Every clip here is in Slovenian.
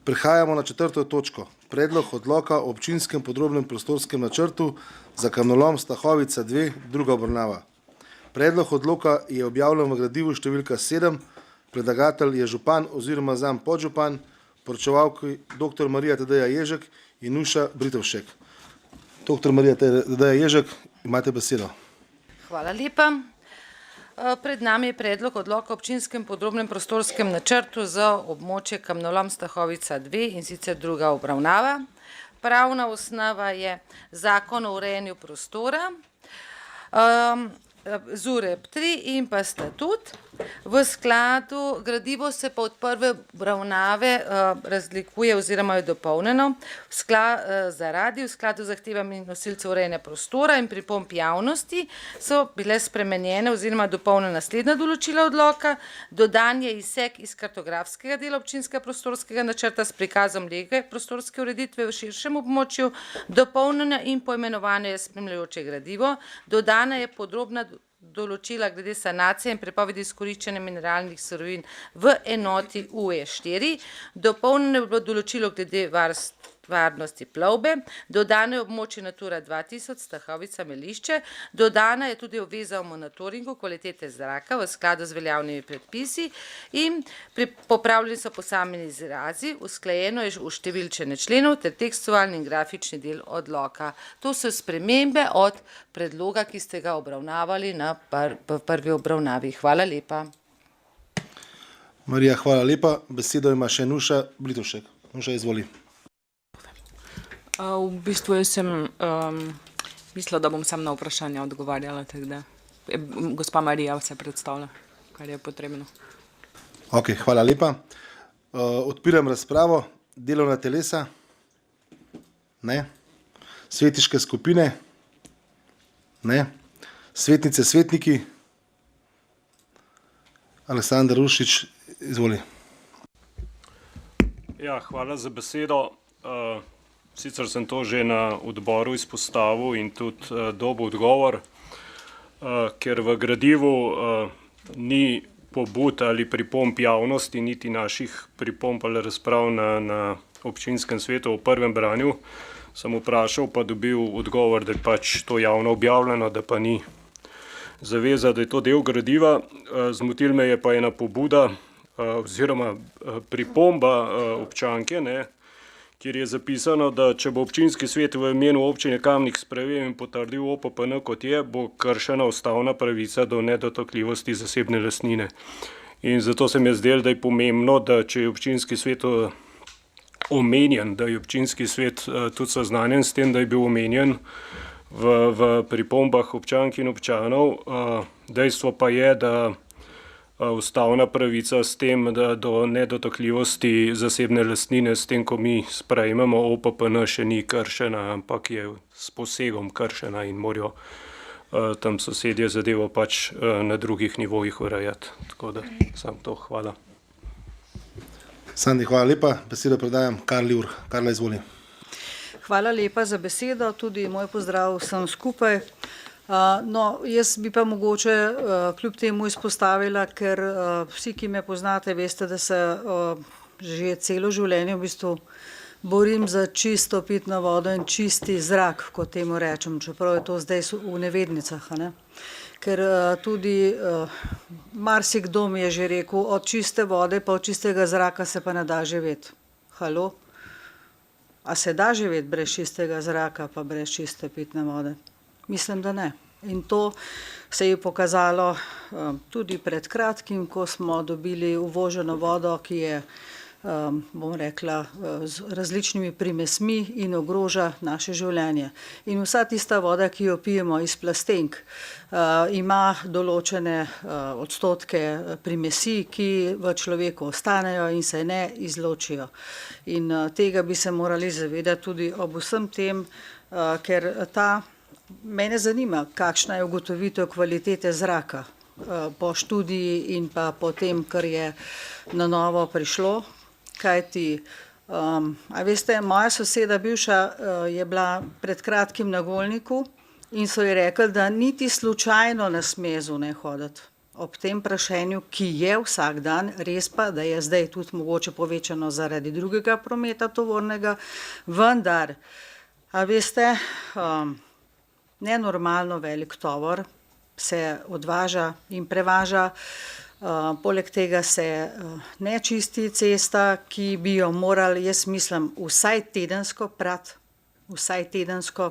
Prehajamo na 4. točko. Predlog odloka o občinskem podrobnem prostorskem načrtu za kamnolom Stahovica 2, druga obravnava. Predlog odloka je objavljen v gradivu številka 7, predlagatelj je župan oziroma zam podžupan, poročevalki dr. Marija Tadeja Ježek in Nuša Britovšek. Dr. Marija Tadeja Ježek, imate besedo. Hvala lepa. Pred nami je predlog odloka o občinskem podrobnem prostorskem načrtu za območje kamnolom Stahovica 2 in sicer druga obravnava. Pravna osnova je Zakon o urejanju prostora, ZUREP 3 in pa statut. V skladu gradivo se pa od prve obravnave razlikuje oziroma je dopolnjeno zaradi v skladu z zahtevami nosilcev urejanja prostora in pripomb javnosti so bile spremenjene oziroma dopolnjena naslednja določila odloka. Dodan je izsek iz kartografskega dela občinskega prostorskega načrta s prikazom lege prostorske ureditve v širšem območju, dopolnjena in poimenovanje spremljajoče gradivo, dodana je podrobna določila glede sanacije in prepovedi izkoriščanja mineralnih surovin v enoti UE4, dopolnjeno je bilo določilo glede varnosti plovbe, dodano je območje Natura 2000 Stahovica Melišče, dodana je tudi obveza o monitoringu kvalitete zraka v skladu z veljavnimi predpisi in popravljeni so posamezni izrazi, usklajeno je uštevilčenje členov ter tekstualni in grafični del odloka. To so spremembe od predloga, ki ste ga obravnavali v prvi obravnavi. Hvala lepa. Marija, hvala lepa. Besedo ima še Nuša Britovšek. Nuša, izvoli. V bistvu jaz sem mislila, da bom sam na vprašanja odgovarjala, tako da gospa Marija vse predstavlja, kar je potrebno. Ok, hvala lepa. Odpiram razpravo. Delovna telesa? Ne. Svetiške skupine? Ne. Svetnice, svetniki? Aleksandar Rušič, izvoli. Ja, hvala za besedo. Sicer sem to že na odboru izpostavil in tudi dobil odgovor, ker v gradivu ni pobud ali pripomb javnosti, niti naših pripomb ali razprav na občinskem svetu v prvem branju. Sem vprašal, pa dobil odgovor, da je pač to javno objavljeno, da pa ni zaveza, da je to del gradiva. Zmotil me je pa ena pobuda oziroma pripomba občanke, kjer je zapisano, da če bo občinski svet v imenu občine Kamnik sprejel in potrdil OPPN kot je, bo kršena ustavna pravica do nedotakljivosti zasebne lastnine. In zato se mi je zdelo, da je pomembno, da če je občinski svet omenjen, da je občinski svet tudi seznanjen s tem, da je bil omenjen v pripombah občank in občanov. Dejstvo pa je, da ustavna pravica s tem, da do nedotakljivosti zasebne lastnine, s tem, ko mi sprejmemo OPPN, še ni kršena, ampak je s posegom kršena in morajo tam sosedje zadevo pač na drugih nivojih urejati. Tako da samo to, hvala. Sandi, hvala lepa. Besedo predajam Karli Ur. Karla, izvoli. Hvala lepa za besedo, tudi moj pozdrav vsem skupaj. No, jaz bi pa mogoče kljub temu izpostavila, ker vsi, ki me poznate, veste, da se že celo življenje v bistvu borim za čisto pitno vodo in čisti zrak, kot temu rečem, čeprav je to zdaj v nevednicah, Ker tudi marsikdo mi je že rekel, od čiste vode pa od čistega zraka se pa ne da živeti. Halo? A se da živeti brez čistega zraka pa brez čiste pitne vode? Mislim, da ne. In to se je pokazalo tudi pred kratkim, ko smo dobili uvoženo vodo, ki je, bom rekla, z različnimi primesmi in ogroža naše življenje. In vsa tista voda, ki jo pijemo iz plastenk, ima določene odstotke primesi, ki v človeku ostanejo in se ne izločijo. In tega bi se morali zavedati tudi ob vsem tem, ker mene zanima, kakšna je ugotovitev kvalitete zraka po študiji in pa po tem, kar je na novo prišlo. Kajti, a veste, moja soseda bivša je bila pred kratkim na Golniku in so ji rekli, da niti slučajno ne sme zunaj hoditi. ob tem prašenju, ki je vsak dan, res pa, da je zdaj tudi mogoče povečano zaradi drugega prometa tovornega, vendar, a veste, nenormalno velik tovor se odvaža in prevaža, poleg tega se ne čisti cesta, ki bi jo morali, jaz mislim, vsaj tedensko prati,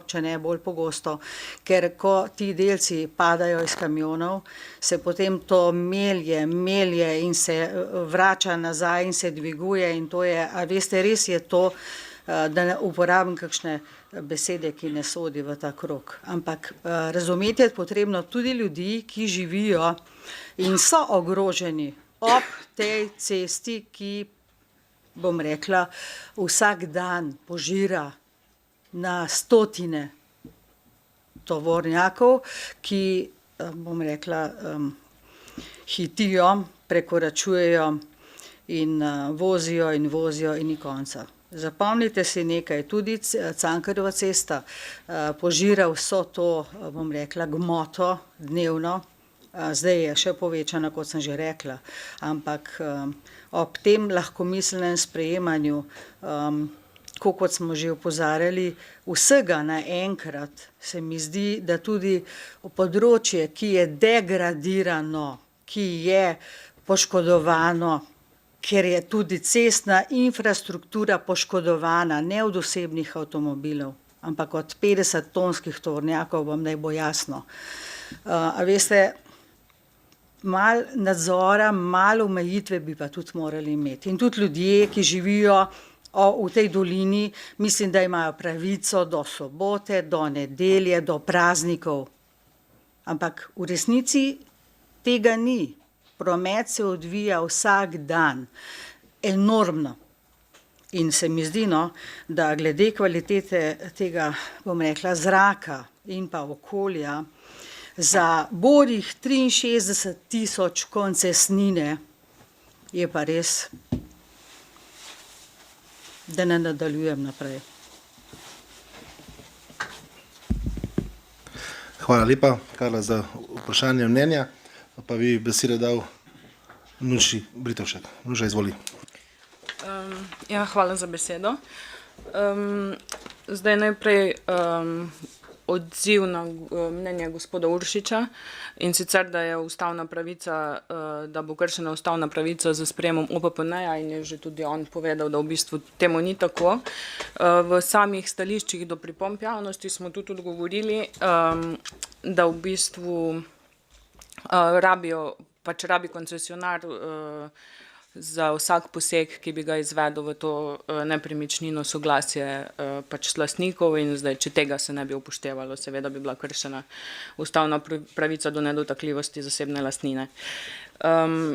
če ne bolj pogosto, ker ko ti delci padajo iz kamionov, se potem to melje in se vrača nazaj in se dviguje in to je, a veste, res je to, da ne uporabim kakšne besede, ki ne sodi v ta krog. Ampak razumeti je potrebno tudi ljudi, ki živijo in so ogroženi ob tej cesti, ki, bom rekla, vsak dan požira na stotine tovornjakov, ki, bom rekla, hitijo, prekoračujejo in vozijo in ni konca. Zapomnite si nekaj, tudi Cankarjeva cesta požira vso to, bom rekla, gmoto dnevno, zdaj je še povečana, kot sem že rekla, ampak ob tem lahkomiselnem sprejemanju, kot smo že opozarjali, vsega naenkrat se mi zdi, da tudi področje, ki je degradirano, ki je poškodovano, ker je tudi cestna infrastruktura poškodovana, ne od osebnih avtomobilov, ampak od 50-tonskih tovornjakov, vam naj bo jasno. A veste, malo nadzora, malo omejitve bi pa tudi morali imeti. In tudi ljudje, ki živijo v tej dolini, mislim, da imajo pravico do sobote, do nedelje, do praznikov. Ampak v resnici tega ni. Promet se odvija vsak dan, enormno. In se mi zdi, da glede kvalitete tega, bom rekla, zraka in pa okolja, za borih 63.000 koncesnine je pa res, da ne nadaljujem naprej. Hvala lepa, Karla, za vprašanje mnenja. Pa bi besedo dal Nuši Britovšek. Nuša, izvoli. Ja, hvala za besedo. Zdaj najprej odziv na mnenje gospoda Uršiča, in sicer, da je ustavna pravica, da bo kršena ustavna pravica z sprejemom OPPN-ja, in je že tudi on povedal, da v bistvu temu ni tako. V samih stališčih do pripomb javnosti smo tudi odgovorili, da v bistvu rabi koncesionar za vsak poseg, ki bi ga izvedel v to nepremičnino, soglasje s lastnikov, in zdaj, če tega se ne bi upoštevalo, seveda bi bila kršena ustavna pravica do nedotakljivosti zasebne lastnine.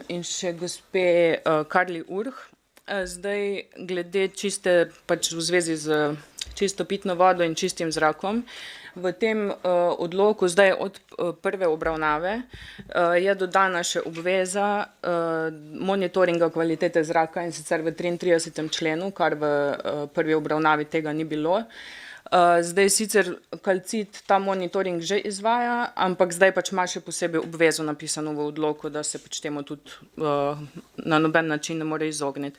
In še gospe Karli Urh, zdaj glede čiste, v zvezi z čisto pitno vodo in čistim zrakom, v tem odloku zdaj od prve obravnave je dodana še obveza monitoringa kvalitete zraka, in sicer v 33. členu, kar v prvi obravnavi tega ni bilo. Zdaj sicer Kalcit ta monitoring že izvaja, ampak zdaj ima še posebej obvezo napisano v odloku, da se temu tudi na noben način ne more izogniti.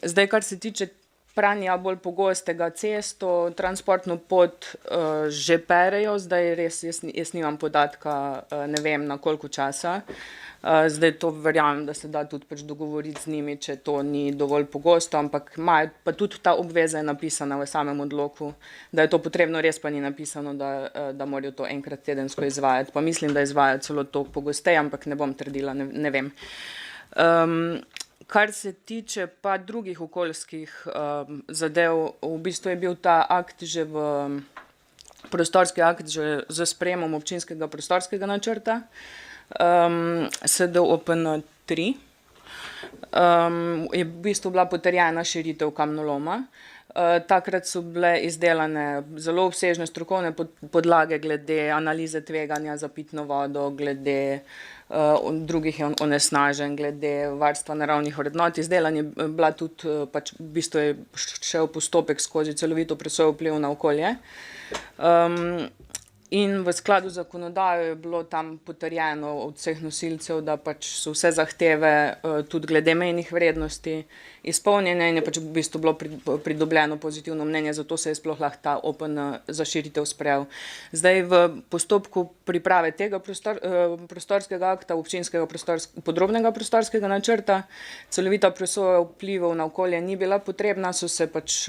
Zdaj, kar se tiče pranja bolj pogostega, cesto, transportno pot že perejo, zdaj res jaz nimam podatka, ne vem na koliko časa. Zdaj to verjamem, da se da tudi dogovoriti z njimi, če to ni dovolj pogosto, ampak pa tudi ta obveza je napisana v samem odloku, da je to potrebno, res pa ni napisano, da morajo to enkrat tedensko izvajati. Pa mislim, da izvajajo celo to pogosteje, ampak ne bom trdila, ne vem. Kar se tiče pa drugih okoljskih zadev, v bistvu je bil ta akt že prostorski akt že z sprejemom občinskega prostorskega načrta, SDOPN 3, je v bistvu bila potrjena širitev kamnoloma. Takrat so bile izdelane zelo obsežne strokovne podlage glede analize tveganja za pitno vodo, glede drugih onesnaženj, glede varstva naravnih vrednot. Izdelan je bila tudi, v bistvu je šel postopek skozi celovito presojo vpliv na okolje. In v skladu z zakonodajo je bilo tam potrjeno od vseh nosilcev, da pač so vse zahteve tudi glede mejnih vrednosti izpolnjene in je pač v bistvu bilo pridobljeno pozitivno mnenje, zato se je sploh lahko ta OPN za širitev sprejel. Zdaj v postopku priprave tega prostorskega akta, občinskega podrobnega prostorskega načrta, celovita presoja vplivov na okolje ni bila potrebna, so se pač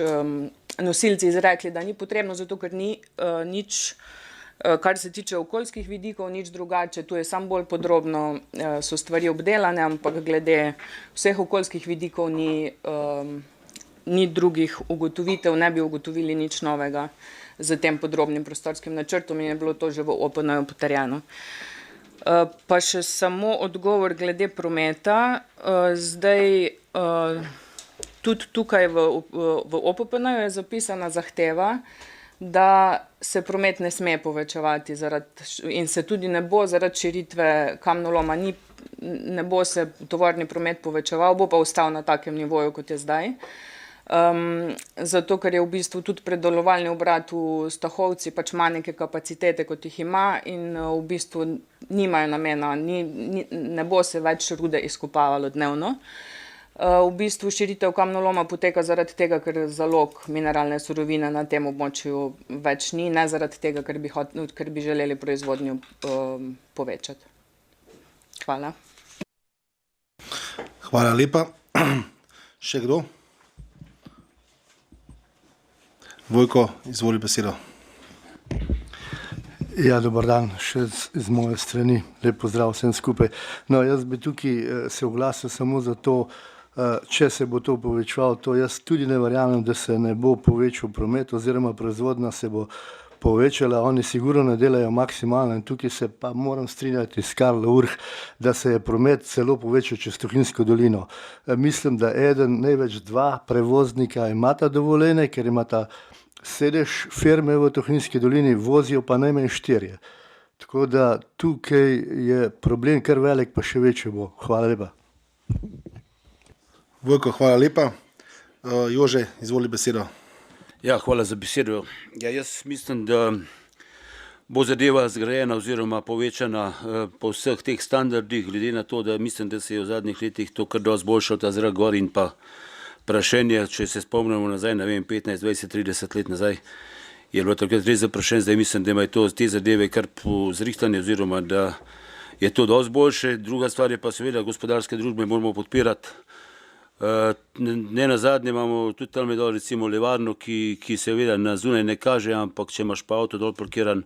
nosilci izrekli, da ni potrebno, zato ker ni nič, kar se tiče okoljskih vidikov, nič drugače, tu je samo bolj podrobno, so stvari obdelane, ampak glede vseh okoljskih vidikov ni drugih ugotovitev, ne bi ugotovili nič novega z tem podrobnim prostorskim načrtom in je bilo to že v OPN-ju potrjeno. Pa še samo odgovor glede prometa. Zdaj, tudi tukaj v OPPN-ju je zapisana zahteva, da se promet ne sme povečevati in se tudi ne bo zaradi širitve kamnoloma, ne bo se tovorni promet povečeval, bo pa ostal na takem nivoju, kot je zdaj. Zato, ker je v bistvu tudi predelovalni obrat v Stahovci pač ima neke kapacitete, kot jih ima in v bistvu nimajo namena, ne bo se več rude izkopavalo dnevno. V bistvu širitev kamnoloma poteka zaradi tega, ker zalog mineralne surovine na tem območju več ni, ne zaradi tega, ker bi želeli proizvodnjo povečati. Hvala. Hvala lepa. Še kdo? Vojko, izvoli besedo. Ja, dober dan, še z moje strani. Lep pozdrav vsem skupaj. No, jaz bi tukaj se oglasil samo za to, če se bo to povečevalo, to jaz tudi ne verjamem, da se ne bo povečal promet oziroma proizvodnja se bo povečala, oni sigurno ne delajo maksimalno in tukaj se pa moram strinjati s Karlo Urh, da se je promet celo povečal čez Tuhinjsko dolino. Mislim, da eden, največ dva prevoznika imata dovoljene, ker imata sedež firme v Tuhinjski dolini, vozijo pa najmanj 4. Tako da tukaj je problem kar velik, pa še večji bo. Hvala lepa. Vojko, hvala lepa. Jože, izvoli besedo. Ja, hvala za besedo. Ja, jaz mislim, da bo zadeva zgrajena oziroma povečana po vseh teh standardih, glede na to, da mislim, da se je v zadnjih letih to kar dosti boljšal ta zrak gor in pa prašenje, če se spomnimo nazaj, ne vem, 15, 20, 30 let nazaj, je bilo takrat res zaprašen, zdaj mislim, da imajo te zadeve kar pozrihtane oziroma da je to dosti boljše. Druga stvar je pa seveda gospodarske družbe moramo podpirati. Ne nazadnje imamo tudi tam dol recimo levarno, ki seveda na zunaj ne kaže, ampak če imaš pa avto dol parkiran,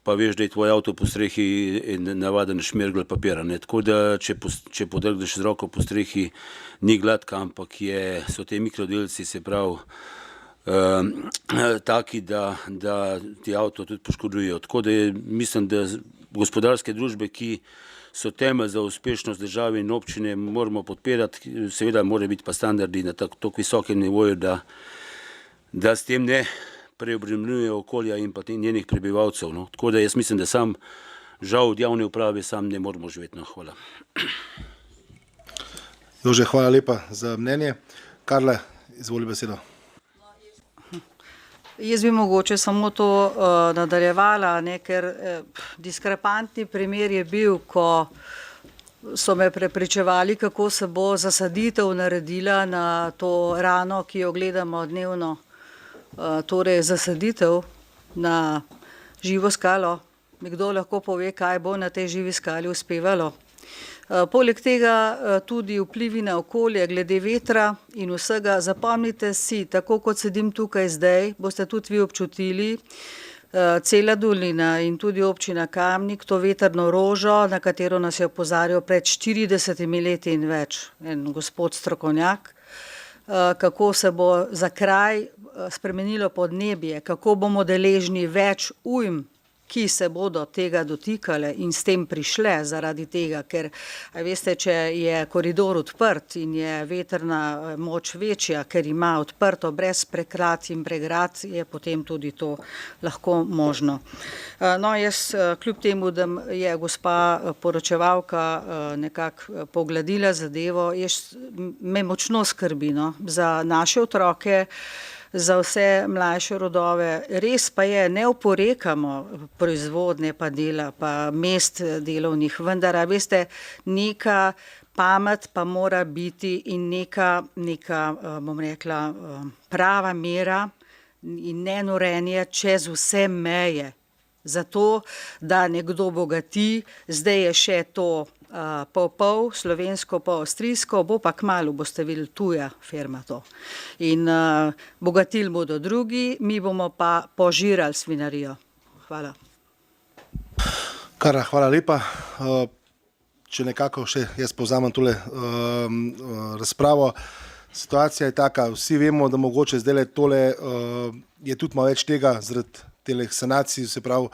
pa veš, da je tvoj avto po strehi in navaden šmergl papira. Tako da, če podrgneš z roko po strehi, ni gladka, ampak so te mikrodelci, se pravi, taki, da ti avto tudi poškodujejo. Tako da mislim, da gospodarske družbe, ki so temelj za uspešnost države in občine, moramo podpirati, seveda mora biti pa standardi na tako visokem nivoju, da s tem ne preobremenjuje okolja in pa njenih prebivalcev. No. Tako da jaz mislim, da sam žal od javne uprave sam ne moramo živeti. No. Hvala. Jože, hvala lepa za mnenje. Karla, izvoli besedo. Jaz bi mogoče samo to nadaljevala, ker diskrepantni primer je bil, ko so me prepričevali, kako se bo zasaditev naredila na to rano, ki jo gledamo dnevno, torej zasaditev na živo skalo. Kdo lahko pove, kaj bo na tej živi skali uspevalo. Poleg tega tudi vplivi na okolje glede vetra in vsega. Zapomnite si, tako kot sedim tukaj zdaj, boste tudi vi občutili, cela dolina in tudi občina Kamnik, to vetrno rožo, na katero nas je opozarjal pred 40 leti in več en gospod strokovnjak, kako se bo za kraj spremenilo podnebje, kako bomo deležni več ujm, ki se bodo tega dotikale in s tem prišle zaradi tega, ker veste, če je koridor odprt in je vetrna moč večja, ker ima odprto brez prekrad in pregrad, je potem tudi to lahko možno. No, jaz kljub temu, da je gospa poročevalka nekako pogladila zadevo, me močno skrbi za naše otroke, za vse mlajše rodove. Res pa je, ne oporekamo proizvodnje pa dela, pa mest delovnih, vendar, a veste, neka pamet pa mora biti in neka bom rekla, prava mera in ne norenje čez vse meje. Zato, da nekdo bogati, zdaj je še to pol, slovensko pa avstrijsko, bo pa kmalu, boste videli, tuja firma to. In bogatili bodo drugi, mi bomo pa požirali svinarijo. Hvala. Kara, hvala lepa. Če nekako še jaz povzamem tole razpravo. Situacija je taka, vsi vemo, da mogoče zdaj tole je tudi malo več tega zaradi teleh sanacij, se pravi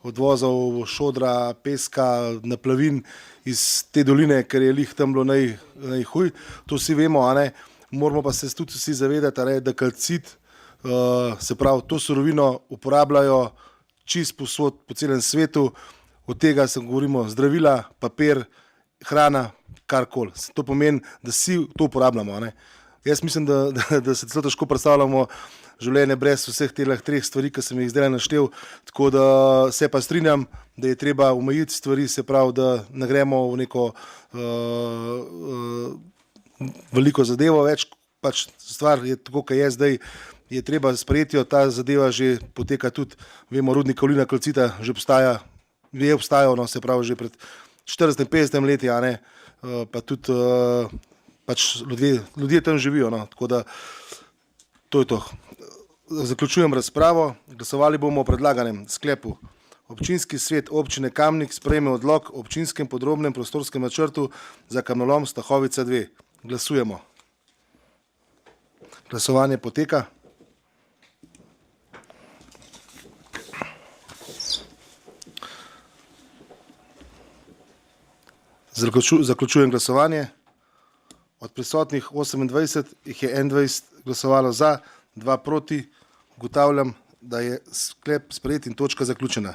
odvozov šodra, peska, naplavin iz te doline, ker je lih tam bilo najhuj. To vsi vemo, a ne. Moramo pa se tudi vsi zavedati, a ne, da kalcit, se pravi, to surovino uporabljajo čist povsod po celem svetu. Od tega se govorimo zdravila, papir, hrana, karkoli. To pomeni, da vsi to uporabljamo, a ne. Jaz mislim, da se celo težko predstavljamo življenje brez vseh teh treh stvari, ki sem jih zdaj naštel, tako da se pa strinjam, da je treba omejiti stvari, se pravi, da ne gremo v neko veliko zadevo več, pač stvar je tako, kot je zdaj, je treba sprejeti, ta zadeva že poteka tudi, vemo, rudnik Kovlina kalcita že je obstajal, no, se pravi, že pred 40-50 leti, a ne, pa tudi pač ljudje tam živijo, no, tako da to je to. Zaključujem razpravo. Glasovali bomo o predlaganem sklepu. Občinski svet občine Kamnik sprejme odlok o občinskem podrobnem prostorskem načrtu za kamnolom Stahovica 2. Glasujemo. Glasovanje poteka. Zaključujem glasovanje. Od prisotnih 28 jih je 21 glasovalo za, 2 proti. Ugotavljam, da je sklep sprejet in točka zaključena.